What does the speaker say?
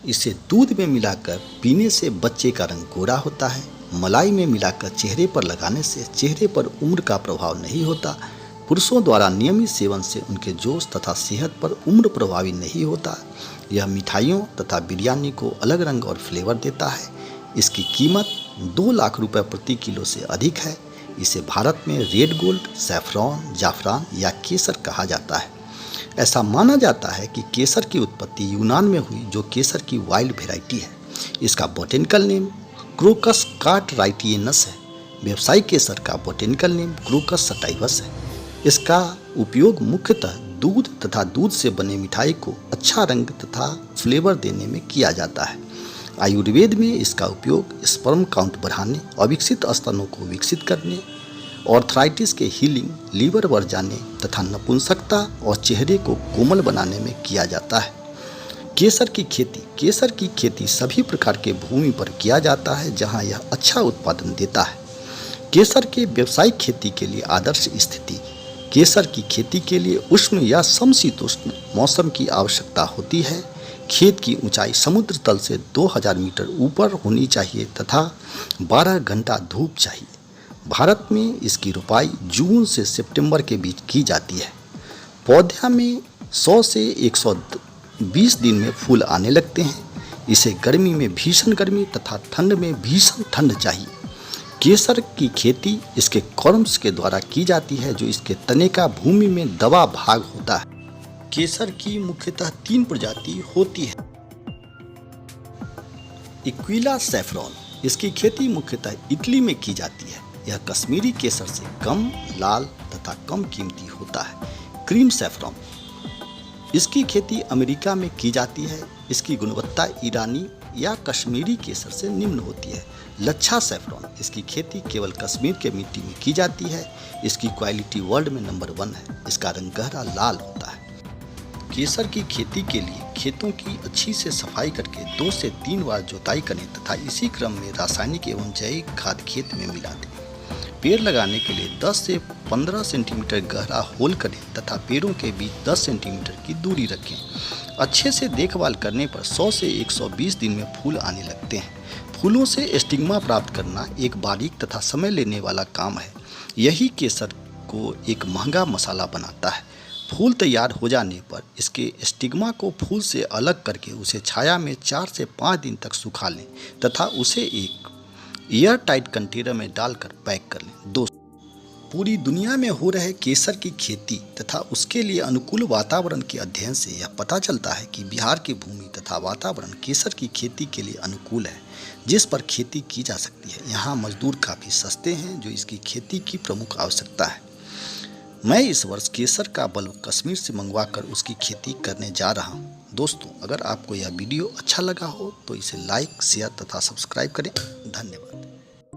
इसे दूध में मिलाकर पीने से बच्चे का रंग गोरा होता है। मलाई में मिलाकर चेहरे पर लगाने से चेहरे पर उम्र का प्रभाव नहीं होता। पुरुषों द्वारा नियमित सेवन से उनके जोश तथा सेहत पर उम्र प्रभावी नहीं होता। यह मिठाइयों तथा बिरयानी को अलग रंग और फ्लेवर देता है। इसकी कीमत 2 लाख रुपए प्रति किलो से अधिक है। इसे भारत में रेड गोल्ड, सैफरॉन, जाफरान या केसर कहा जाता है। ऐसा माना जाता है कि केसर की उत्पत्ति यूनान में हुई, जो केसर की वाइल्ड वेराइटी है। इसका बोटेनिकल नेम क्रोकस कार्टराइटियनस है। व्यावसायिक केसर का बोटेनिकल नेम क्रोकस सटाइवस है। इसका उपयोग मुख्यतः दूध तथा दूध से बने मिठाई को अच्छा रंग तथा फ्लेवर देने में किया जाता है। आयुर्वेद में इसका उपयोग स्पर्म काउंट बढ़ाने, अविकसित स्तनों को विकसित करने, आर्थराइटिस के हीलिंग, लीवर बढ़ जाने तथा नपुंसकता और चेहरे को कोमल बनाने में किया जाता है। केसर की खेती सभी प्रकार के भूमि पर किया जाता है जहां यह अच्छा उत्पादन देता है। केसर के व्यावसायिक खेती के लिए आदर्श स्थिति। केसर की खेती के लिए उष्ण या समशीतोष्ण मौसम की आवश्यकता होती है। खेत की ऊंचाई समुद्र तल से 2000 मीटर ऊपर होनी चाहिए तथा 12 घंटा धूप चाहिए। भारत में इसकी रोपाई जून से सितंबर के बीच की जाती है। पौधे में 100 से 120 दिन में फूल आने लगते हैं। इसे गर्मी में भीषण गर्मी तथा ठंड में भीषण ठंड चाहिए। केसर की खेती इसके कॉर्म्स के द्वारा की जाती है, जो इसके तने का भूमि में दबा भाग होता है। केसर की मुख्यतः 3 प्रजाति होती है। इक्विला सैफरॉन, इसकी खेती मुख्यतः इटली में की जाती है। यह कश्मीरी केसर से कम लाल तथा कम कीमती होता है। क्रीम सैफरॉन, इसकी खेती अमेरिका में की जाती है। इसकी गुणवत्ता ईरानी या कश्मीरी केसर से निम्न होती है। लच्छा सैफरॉन, इसकी खेती केवल कश्मीर के मिट्टी में की जाती है। इसकी क्वालिटी वर्ल्ड में नंबर 1 है। इसका रंग गहरा लाल होता है। केसर की खेती के लिए खेतों की अच्छी से सफाई करके 2 से 3 बार जुताई करें तथा इसी क्रम में रासायनिक एवं जैविक खाद खेत में मिला दें। पेड़ लगाने के लिए 10 से 15 सेंटीमीटर गहरा होल करें तथा पेड़ों के बीच 10 सेंटीमीटर की दूरी रखें। अच्छे से देखभाल करने पर 100 से 120 दिन में फूल आने लगते हैं। फूलों से स्टिग्मा प्राप्त करना एक बारीक तथा समय लेने वाला काम है। यही केसर को एक महंगा मसाला बनाता है। फूल तैयार हो जाने पर इसके स्टिग्मा को फूल से अलग करके उसे छाया में 4 से 5 दिन तक सुखा लें तथा उसे एक एयर टाइट कंटेनर में डालकर पैक कर लें। दोस्तों, पूरी दुनिया में हो रहे केसर की खेती तथा उसके लिए अनुकूल वातावरण के अध्ययन से यह पता चलता है कि बिहार की भूमि तथा वातावरण केसर की खेती के लिए अनुकूल है, जिस पर खेती की जा सकती है। यहाँ मजदूर काफ़ी सस्ते हैं, जो इसकी खेती की प्रमुख आवश्यकता है। मैं इस वर्ष केसर का बल्ब कश्मीर से मंगवाकर उसकी खेती करने जा रहा हूँ। दोस्तों, अगर आपको यह वीडियो अच्छा लगा हो तो इसे लाइक, शेयर तथा सब्सक्राइब करें। धन्यवाद।